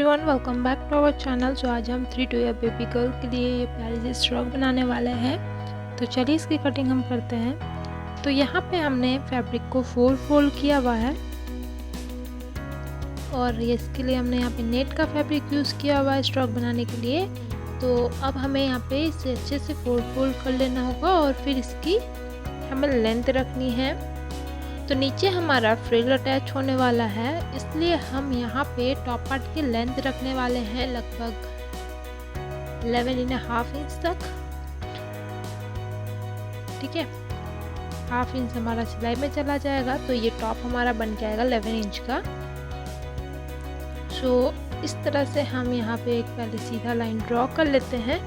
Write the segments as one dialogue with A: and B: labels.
A: Everyone, welcome back to our channel. जो आज हम 3 टू ईयर बेबी गर्ल के लिए ये प्यारी सी फ्रॉक बनाने वाले हैं। तो चलिए इसकी कटिंग हम करते हैं। तो यहाँ पे हमने फैब्रिक को फोल्ड किया हुआ है और ये इसके लिए हमने यहाँ पे नेट का फैब्रिक यूज़ किया हुआ है फ्रॉक बनाने के लिए। तो अब हमें यहाँ पे इसे अच्छे से फोल्ड कर लेना होगा और फिर इसकी हमें लेंथ रखनी है। तो नीचे हमारा फ्रिल अटैच होने वाला है, इसलिए हम यहाँ पे टॉप पार्ट की लेंथ रखने वाले हैं लगभग 11.5 इंच तक। ठीक है, हाफ इंच हमारा सिलाई में चला जाएगा तो ये टॉप हमारा बन के आएगा 11 इंच का। सो इस तरह से हम यहाँ पे एक पहले सीधा लाइन ड्रॉ कर लेते हैं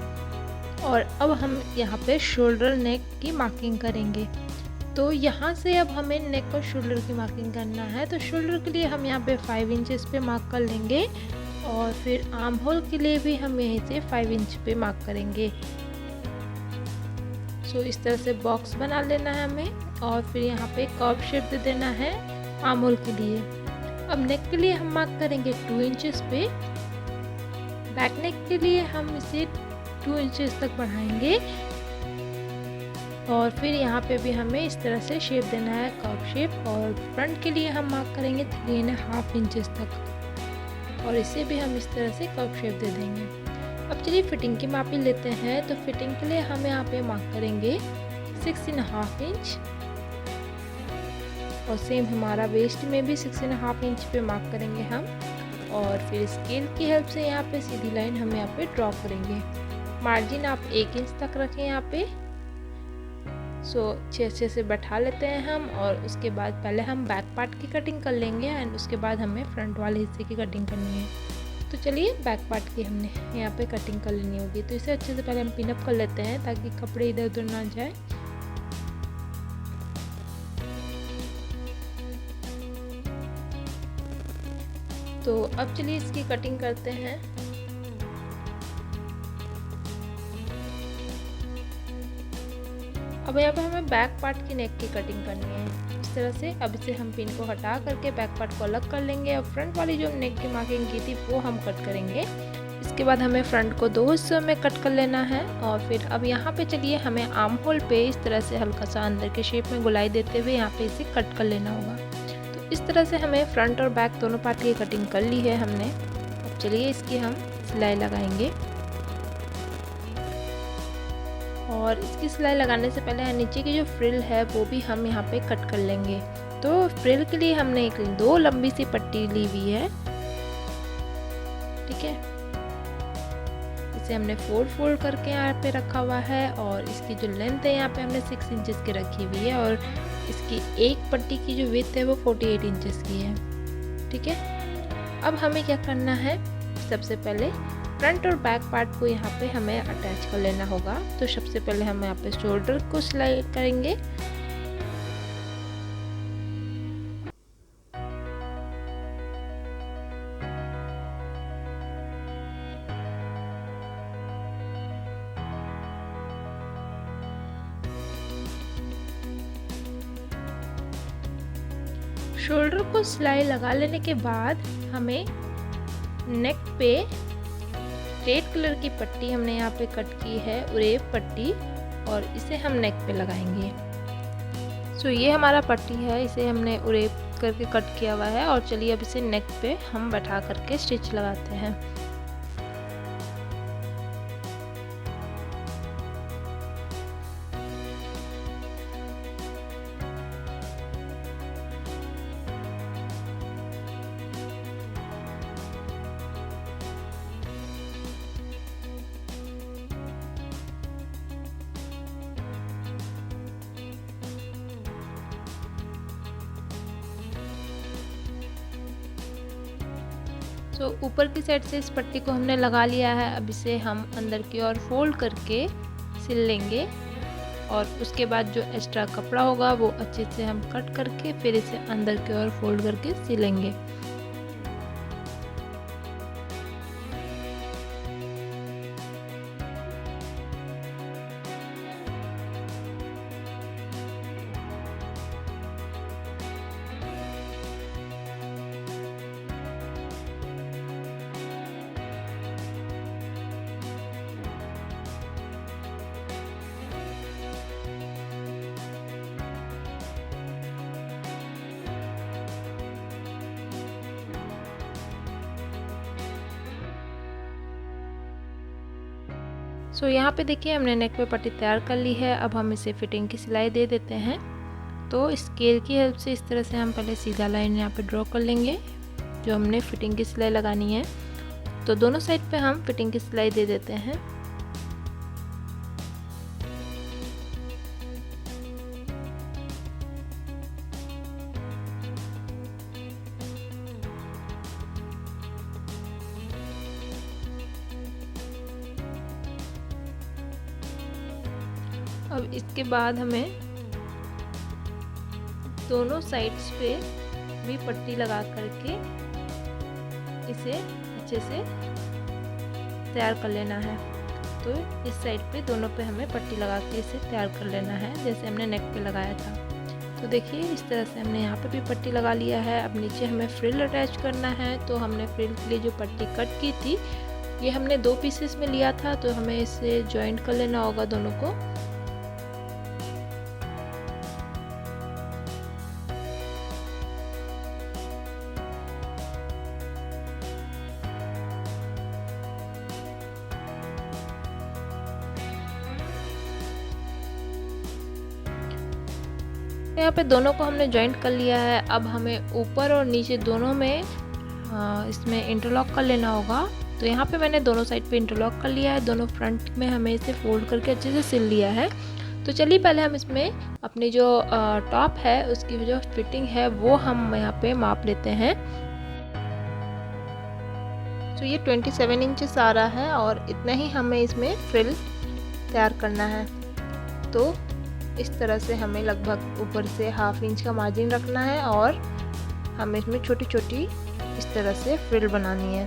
A: और अब हम यहाँ पे शोल्डर नेक की मार्किंग करेंगे। तो यहाँ से अब हमें नेक और शोल्डर की मार्किंग करना है। तो शोल्डर के लिए हम यहाँ पे 5 इंचेस पे मार्क कर लेंगे और फिर आर्म होल के लिए भी हम यहीं से 5 इंच पे मार्क करेंगे। सो इस तरह से बॉक्स बना लेना है हमें और फिर यहाँ पे कर्व शेप दे देना है आर्म होल के लिए। अब नेक के लिए हम मार्क करेंगे 2 इंचेस पे। बैक नेक के लिए हम इसे 2 इंचेस तक बढ़ाएंगे और फिर यहाँ पे भी हमें इस तरह से शेप देना है कर्व शेप। और फ्रंट के लिए हम मार्क करेंगे 3.5 इंचेस तक और इसे भी हम इस तरह से कर्व शेप दे देंगे। अब चलिए फिटिंग की मापी लेते हैं। तो फिटिंग के लिए हम यहाँ पे मार्क करेंगे 6.5 इंच और सेम हमारा वेस्ट में भी 6.5 इंच पे मार्क करेंगे हम। और फिर स्केल की हेल्प से यहाँ पे सीधी लाइन हम यहाँ पे ड्रॉ करेंगे। मार्जिन आप 1 इंच तक रखें यहाँ पे। अच्छे से बैठा लेते हैं हम और उसके बाद पहले हम बैक पार्ट की कटिंग कर लेंगे एंड उसके बाद हमें फ्रंट वाले हिस्से की कटिंग करनी है। तो चलिए बैक पार्ट की हमने यहाँ पे कटिंग कर लेनी होगी। तो इसे अच्छे से पहले हम पिन अप कर लेते हैं ताकि कपड़े इधर उधर ना जाए। तो अब चलिए इसकी कटिंग करते हैं। अब यहाँ पे हमें बैक पार्ट की नेक की कटिंग करनी है इस तरह से। अब इसे हम पिन को हटा करके बैक पार्ट को अलग कर लेंगे और फ्रंट वाली जो नेक की मार्किंग की थी वो हम कट करेंगे। इसके बाद हमें फ्रंट को 2 हिस्सों में कट कर लेना है और फिर अब यहाँ पे चलिए हमें आर्म होल पे इस तरह से हल्का सा अंदर के शेप में गोलाई देते हुए यहाँ पे इसे कट कर लेना होगा। तो इस तरह से हमें फ्रंट और बैक दोनों पार्ट की कटिंग कर ली है हमने। अब चलिए इसकी हम सिलाई लगाएंगे और इसकी सिलाई लगाने से पहले नीचे की जो फ्रिल है वो भी हम यहाँ पे कट कर लेंगे। तो फ्रिल के लिए हमने एक 2 लंबी सी पट्टी ली हुई है। ठीक है, इसे हमने फोल्ड करके यहाँ पे रखा हुआ है और इसकी जो लेंथ है यहाँ पे हमने 6 इंचेस की रखी हुई है और इसकी एक पट्टी की जो विड्थ है वो 48 इंचेस की है। ठीक है, अब हमें क्या करना है, सबसे पहले फ्रंट और बैक पार्ट को यहाँ पे हमें अटैच कर लेना होगा। तो सबसे पहले हम यहाँ पे शोल्डर को सिलाई करेंगे। शोल्डर को सिलाई लगा लेने के बाद हमें नेक पे रेड कलर की पट्टी हमने यहाँ पे कट की है, उरेब पट्टी, और इसे हम नेक पे लगाएंगे। ये हमारा पट्टी है, इसे हमने उरेब करके कट किया हुआ है और चलिए अब इसे नेक पे हम बैठा करके स्टिच लगाते हैं। तो ऊपर की साइड से इस पट्टी को हमने लगा लिया है। अब इसे हम अंदर की ओर फोल्ड करके सिल लेंगे और उसके बाद जो एक्स्ट्रा कपड़ा होगा वो अच्छे से हम कट करके फिर इसे अंदर की ओर फोल्ड करके सिलेंगे। सो यहाँ पे देखिए हमने नेक पे पट्टी तैयार कर ली है। अब हम इसे फिटिंग की सिलाई दे देते हैं। तो स्केल की हेल्प से इस तरह से हम पहले सीधा लाइन यहाँ पे ड्रॉ कर लेंगे जो हमने फिटिंग की सिलाई लगानी है। तो दोनों साइड पे हम फिटिंग की सिलाई दे देते हैं। अब इसके बाद हमें दोनों साइड्स पे भी पट्टी लगा करके इसे अच्छे से तैयार कर लेना है। तो इस साइड पे दोनों पे हमें पट्टी लगा के इसे तैयार कर लेना है जैसे हमने नेक पे लगाया था। तो देखिए इस तरह से हमने यहाँ पे भी पट्टी लगा लिया है। अब नीचे हमें फ्रिल अटैच करना है। तो हमने फ्रिल के लिए जो पट्टी कट की थी ये हमने 2 पीसेस में लिया था, तो हमें इसे जॉइंट कर लेना होगा दोनों को। यहाँ पे दोनों को हमने जॉइंट कर लिया है। अब हमें ऊपर और नीचे दोनों में इसमें इंटरलॉक कर लेना होगा। तो यहाँ पे मैंने दोनों साइड पे इंटरलॉक कर लिया है। दोनों फ्रंट में हमें इसे फोल्ड करके अच्छे से सिल लिया है। तो चलिए पहले हम इसमें अपनी जो टॉप है उसकी जो फिटिंग है वो हम यहाँ पे माप लेते हैं। तो ये 27 इंचेस आ रहा है और इतना ही हमें इसमें फ्रिल तैयार करना है। तो इस तरह से हमें लगभग ऊपर से 1/2 इंच का मार्जिन रखना है और हमें इसमें छोटी छोटी इस तरह से फ्रिल बनानी है।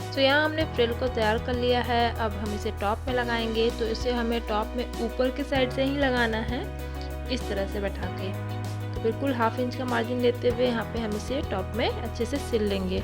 A: तो यहाँ हमने फ्रिल को तैयार कर लिया है। अब हम इसे टॉप में लगाएंगे। तो इसे हमें टॉप में ऊपर के साइड से ही लगाना है इस तरह से बैठा के। तो बिल्कुल 1/2 इंच का मार्जिन लेते हुए यहाँ पे हम इसे टॉप में अच्छे से सिल लेंगे।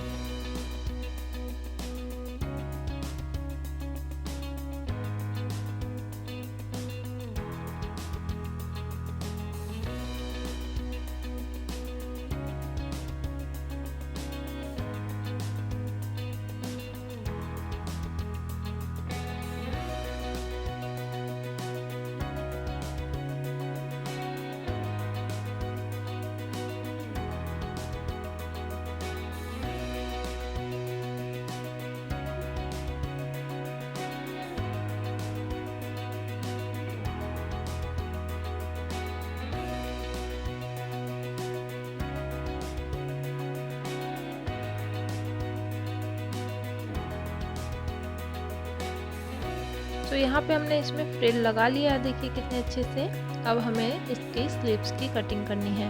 A: तो यहाँ पे हमने इसमें फ्रिल लगा लिया, देखिए कितने अच्छे से। अब हमें इसकी स्लीव्स की कटिंग करनी है।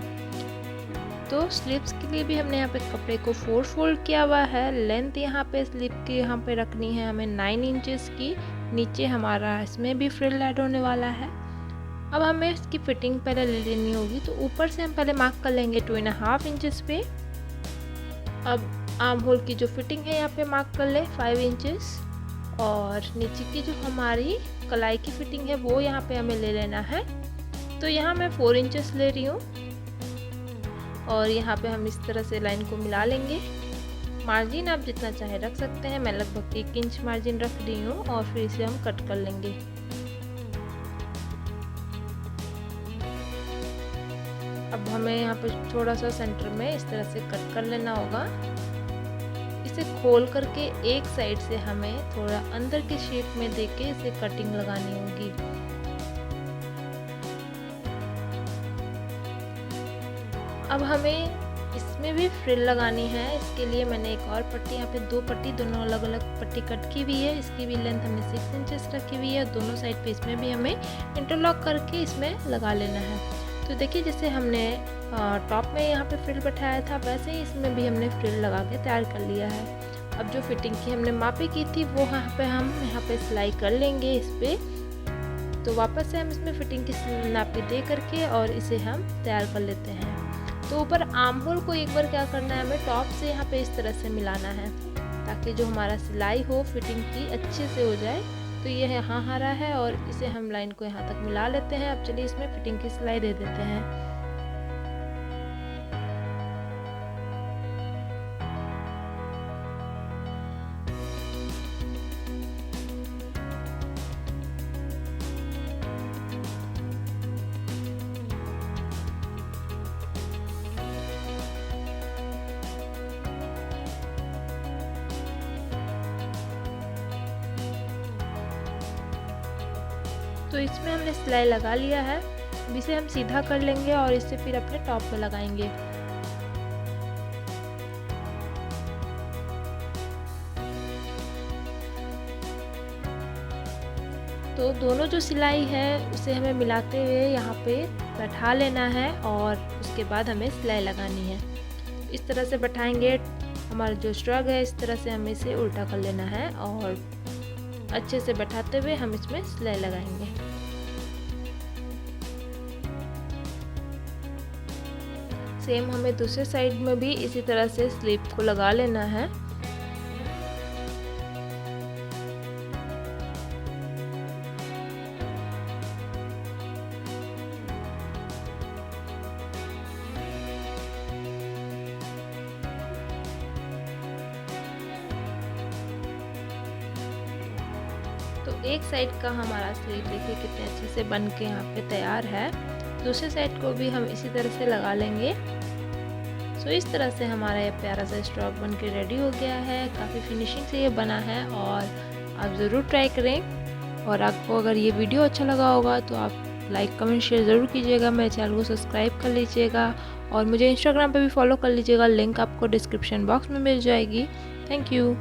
A: तो स्लीव्स के लिए भी हमने यहाँ पे कपड़े को 4 फोल्ड किया हुआ है। लेंथ यहाँ पे स्लीव की यहाँ पे रखनी है हमें 9 इंचेस की। नीचे हमारा इसमें भी फ्रिल ऐड होने वाला है। अब हमें इसकी फिटिंग पहले ले लेनी होगी। तो ऊपर से हम पहले मार्क कर लेंगे 2.5 इंचेस पे। अब आर्म होल की जो फिटिंग है यहाँ पे मार्क कर ले 5 इंचेस। और नीचे की जो हमारी कलाई की फिटिंग है वो यहाँ पे हमें ले लेना है। तो यहाँ मैं 4 इंचेस ले रही हूँ और यहाँ पे हम इस तरह से लाइन को मिला लेंगे। मार्जिन आप जितना चाहे रख सकते हैं, मैं लगभग 1 इंच मार्जिन रख रही हूँ और फिर इसे हम कट कर लेंगे। अब हमें यहाँ पे थोड़ा सा सेंटर में इस तरह से कट कर लेना होगा। इसे खोल करके एक साइड से हमें थोड़ा अंदर के शेप में देके इसे कटिंग लगानी होगी। अब हमें इसमें भी फ्रिल लगानी है। इसके लिए मैंने एक और पट्टी, यहाँ पे 2 पट्टी, दोनों अलग अलग पट्टी कट की हुई है। इसकी भी लेंथ हमने 6 इंचेस रखी हुई है। दोनों साइड पे इसमें भी हमें इंटरलॉक करके इसमें लगा लेना है। तो देखिए जैसे हमने टॉप में यहाँ पे फ्रिल बैठाया था वैसे ही इसमें भी हमने फ्रिल लगा के तैयार कर लिया है। अब जो फिटिंग की हमने मापी की थी वो हम यहाँ पे सिलाई कर लेंगे इस पे। तो वापस से हम इसमें फिटिंग की नापी दे करके और इसे हम तैयार कर लेते हैं। तो ऊपर आर्म होल को एक बार क्या करना है, हमें टॉप से यहाँ पे इस तरह से मिलाना है ताकि जो हमारा सिलाई हो फिटिंग की अच्छे से हो जाए। तो ये यहाँ हरा है और इसे हम लाइन को यहाँ तक मिला लेते हैं। अब चलिए इसमें फिटिंग की सिलाई दे देते हैं। तो इसमें हमने सिलाई लगा लिया है। अब इसे हम सीधा कर लेंगे और इसे फिर अपने टॉप पे लगाएंगे। तो दोनों जो सिलाई है उसे हमें मिलाते हुए यहाँ पे बैठा लेना है और उसके बाद हमें सिलाई लगानी है। इस तरह से बैठाएंगे। हमारा जो स्ट्रग है इस तरह से हमें इसे उल्टा कर लेना है और अच्छे से बैठाते हुए हम इसमें सिलाई लगाएंगे। सेम हमें दूसरे साइड में भी इसी तरह से स्लीव को लगा लेना है। तो एक साइड का हमारा स्लीव देखिए कितने अच्छे से बन के यहाँ पे तैयार है। दूसरे साइड को भी हम इसी तरह से लगा लेंगे। सो इस तरह से हमारा ये प्यारा सा स्ट्रॉक बन के रेडी हो गया है। काफ़ी फिनिशिंग से ये बना है और आप ज़रूर ट्राई करें। और आपको अगर ये वीडियो अच्छा लगा होगा तो आप लाइक कमेंट शेयर ज़रूर कीजिएगा। मेरे चैनल को सब्सक्राइब कर लीजिएगा और मुझे इंस्टाग्राम पे भी फॉलो कर लीजिएगा। लिंक आपको डिस्क्रिप्शन बॉक्स में मिल जाएगी। Thank you.